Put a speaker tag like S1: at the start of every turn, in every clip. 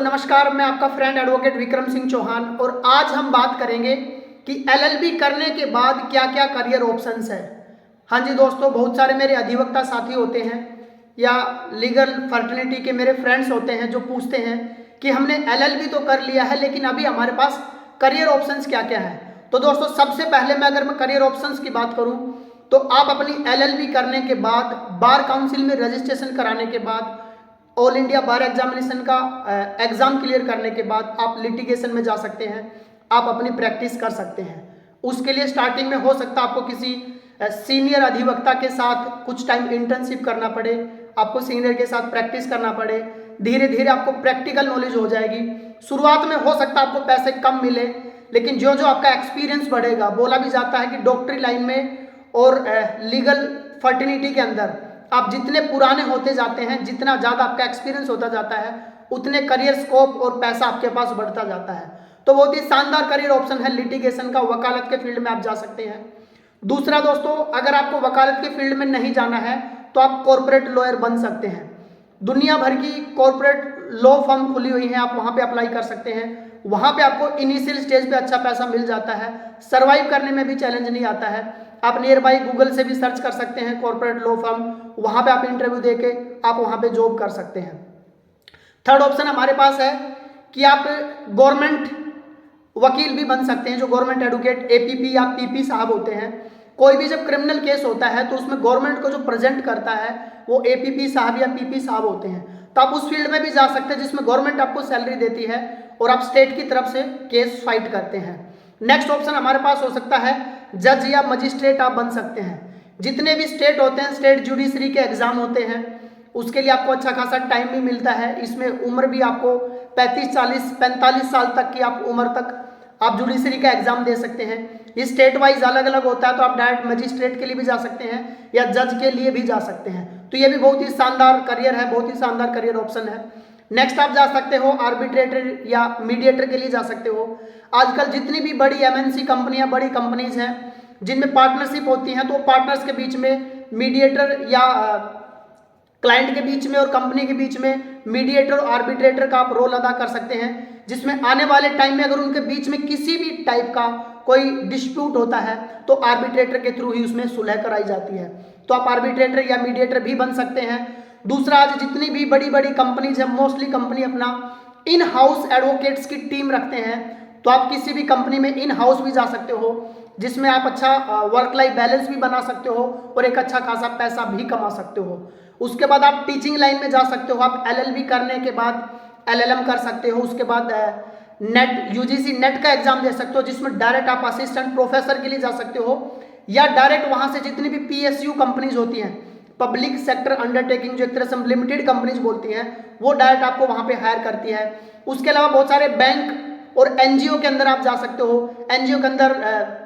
S1: दोस्तों नमस्कार, मैं आपका फ्रेंड एडवोकेट विक्रम सिंह चौहान और आज हम बात करेंगे कि एलएलबी करने के बाद क्या क्या करियर ऑप्शंस है। हाँ जी दोस्तों, बहुत सारे मेरे अधिवक्ता साथी होते हैं या लीगल फर्टिलिटी के मेरे फ्रेंड्स होते हैं जो पूछते हैं कि हमने एलएलबी तो कर लिया है लेकिन अभी हमारे पास करियर ऑप्शंस क्या क्या है। तो दोस्तों सबसे पहले अगर मैं करियर ऑप्शंस की बात करूँ तो आप अपनी एलएलबी करने के बाद बार काउंसिल में रजिस्ट्रेशन कराने के बाद ऑल इंडिया बार एग्जामिनेशन का एग्जाम क्लियर करने के बाद आप लिटिगेशन में जा सकते हैं, आप अपनी प्रैक्टिस कर सकते हैं। उसके लिए स्टार्टिंग में हो सकता है आपको किसी सीनियर अधिवक्ता के साथ कुछ टाइम इंटर्नशिप करना पड़े, आपको सीनियर के साथ प्रैक्टिस करना पड़े, धीरे धीरे आपको प्रैक्टिकल नॉलेज हो जाएगी। शुरुआत में हो सकता है आपको पैसे कम मिले, लेकिन जो जो आपका एक्सपीरियंस बढ़ेगा, बोला भी जाता है कि डॉक्टरी लाइन में और लीगल फर्टिलिटी के अंदर आप जितने पुराने होते जाते हैं, जितना ज़्यादा आपका एक्सपीरियंस होता जाता है, उतने करियर स्कोप और पैसा आपके पास बढ़ता जाता है। तो बहुत ही शानदार करियर ऑप्शन है लिटिगेशन का, वकालत के फील्ड में आप जा सकते हैं। दूसरा दोस्तों, अगर आपको वकालत के फील्ड में नहीं जाना है तो आप कॉर्पोरेट लॉयर बन सकते हैं। दुनिया भर की कॉर्पोरेट लॉ फर्म खुली हुई है, आप वहाँ पे अप्लाई कर सकते हैं। वहाँ पे आपको इनिशियल स्टेज पे अच्छा पैसा मिल जाता है, सर्वाइव करने में भी चैलेंज नहीं आता है। आप नियर बाई गूगल से भी सर्च कर सकते हैं कॉर्पोरेट लॉ फर्म, वहाँ पे आप इंटरव्यू देके आप वहाँ पे जॉब कर सकते हैं। थर्ड ऑप्शन हमारे पास है कि आप गवर्नमेंट वकील भी बन सकते हैं, जो गवर्नमेंट एडवोकेट एपीपी या पीपी साहब होते हैं। कोई भी जब क्रिमिनल केस होता है तो उसमें गवर्नमेंट को जो प्रेजेंट करता है वो एपीपी साहब या पीपी साहब होते हैं। तो आप उस फील्ड में भी जा सकते हैं जिसमें गवर्नमेंट आपको सैलरी देती है और आप स्टेट की तरफ से केस फाइट करते हैं। नेक्स्ट ऑप्शन हमारे पास हो सकता है जज या मजिस्ट्रेट आप बन सकते हैं। जितने भी स्टेट होते हैं, स्टेट जुडिशरी के एग्जाम होते हैं, उसके लिए आपको अच्छा खासा टाइम भी मिलता है। इसमें उम्र भी आपको 35, 40, 45 साल तक की आप उम्र तक आप जुडिशरी का एग्जाम दे सकते हैं। ये स्टेट वाइज अलग अलग होता है, तो आप डायरेक्ट मजिस्ट्रेट के लिए भी जा सकते हैं या जज के लिए भी जा सकते हैं। तो ये भी बहुत ही शानदार करियर है, बहुत ही शानदार करियर ऑप्शन है। नेक्स्ट आप जा सकते हो आर्बिट्रेटर या मीडिएटर के लिए जा सकते हो। आजकल जितनी भी बड़ी एमएनसी कंपनियां, बड़ी कंपनीज हैं जिनमें पार्टनरशिप होती हैं, तो पार्टनर्स के बीच में मीडिएटर या क्लाइंट के बीच में और कंपनी के बीच में मीडिएटर और आर्बिट्रेटर का आप रोल अदा कर सकते हैं, जिसमें आने वाले टाइम में अगर उनके बीच में किसी भी टाइप का कोई डिस्प्यूट होता है तो आर्बिट्रेटर के थ्रू ही उसमें सुलह कराई जाती है। तो आप आर्बिट्रेटर या मीडिएटर भी बन सकते हैं। दूसरा, आज जितनी भी बड़ी बड़ी कंपनीज है, मोस्टली कंपनी अपना इन हाउस एडवोकेट्स की टीम रखते हैं। तो आप किसी भी कंपनी में इन हाउस भी जा सकते हो, जिसमें आप अच्छा वर्क लाइफ बैलेंस भी बना सकते हो और एक अच्छा खासा पैसा भी कमा सकते हो। उसके बाद आप टीचिंग लाइन में जा सकते हो। आप एलएलबी करने के बाद एलएलएम कर सकते हो। उसके बाद नेट यूजीसी नेट का एग्जाम दे सकते हो, जिसमें डायरेक्ट आप असिस्टेंट प्रोफेसर के लिए जा सकते हो, या डायरेक्ट वहां से जितनी भी पीएसयू कंपनीज होती हैं, पब्लिक सेक्टर अंडरटेकिंग, जो एक तरह से हम लिमिटेड कंपनीज बोलती हैं, वो डायरेक्ट आपको वहां पे हायर करती है। उसके अलावा बहुत सारे बैंक और एनजीओ के अंदर आप जा सकते हो। एनजीओ के अंदर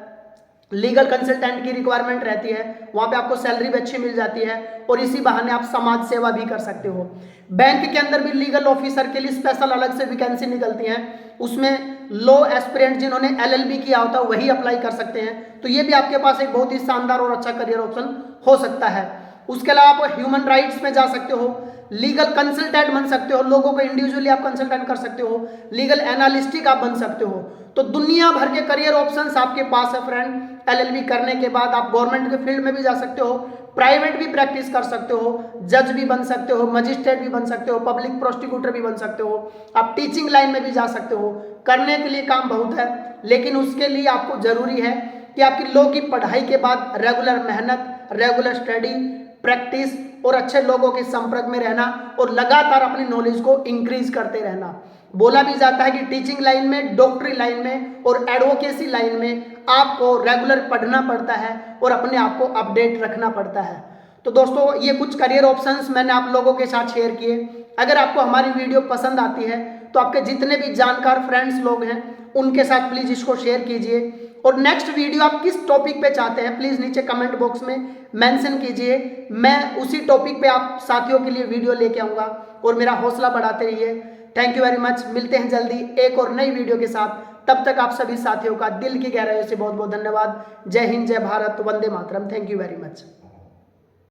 S1: लीगल कंसल्टेंट की रिक्वायरमेंट रहती है, वहां पे आपको सैलरी भी अच्छी मिल जाती है और इसी बहाने आप समाज सेवा भी कर सकते हो। बैंक के अंदर भी लीगल ऑफिसर के लिए स्पेशल अलग से वैकेंसी निकलती हैं, उसमें लॉ एस्पिरेंट जिन्होंने एलएलबी किया होता है वही अप्लाई कर सकते हैं। तो ये भी आपके पास एक बहुत ही शानदार और अच्छा करियर ऑप्शन हो सकता है। उसके अलावा आप ह्यूमन राइट्स में जा सकते हो, लीगल कंसल्टेंट बन सकते हो, लोगों को इंडिविजुअली आप कंसल्टेंट कर सकते हो, लीगल एनालिस्टिक आप बन सकते हो। तो दुनिया भर के करियर ऑप्शंस आपके पास है फ्रेंड। एलएलबी करने के बाद आप गवर्नमेंट के फील्ड में भी जा सकते हो, प्राइवेट भी प्रैक्टिस कर सकते हो, जज भी बन सकते हो, मजिस्ट्रेट भी बन सकते हो, पब्लिक प्रोसिक्यूटर भी बन सकते हो, आप टीचिंग लाइन में भी जा सकते हो। करने के लिए काम बहुत है, लेकिन उसके लिए आपको जरूरी है कि आपकी लॉ की पढ़ाई के बाद रेगुलर मेहनत, रेगुलर स्टडी, प्रैक्टिस और अच्छे लोगों के संपर्क में रहना और लगातार अपनी नॉलेज को इंक्रीज करते रहना। बोला भी जाता है कि टीचिंग लाइन में, डॉक्टरी लाइन में और एडवोकेसी लाइन में आपको रेगुलर पढ़ना पड़ता है और अपने आप को अपडेट रखना पड़ता है। तो दोस्तों, ये कुछ करियर ऑप्शंस मैंने आप लोगों के साथ शेयर किए। अगर आपको हमारी वीडियो पसंद आती है तो आपके जितने भी जानकार फ्रेंड्स लोग हैं उनके साथ प्लीज इसको शेयर कीजिए। और नेक्स्ट वीडियो आप किस टॉपिक पे चाहते हैं प्लीज नीचे कमेंट बॉक्स में मेंशन कीजिए। मैं उसी टॉपिक पे आप साथियों के लिए वीडियो लेके आऊँगा और मेरा हौसला बढ़ाते रहिए। Thank you very much. मिलते हैं जल्दी एक और नई वीडियो के साथ। तब तक आप सभी साथियों का दिल की गहराइयों से बहुत बहुत धन्यवाद। जय हिंद, जय Bharat, Vande Mataram. Thank you very much.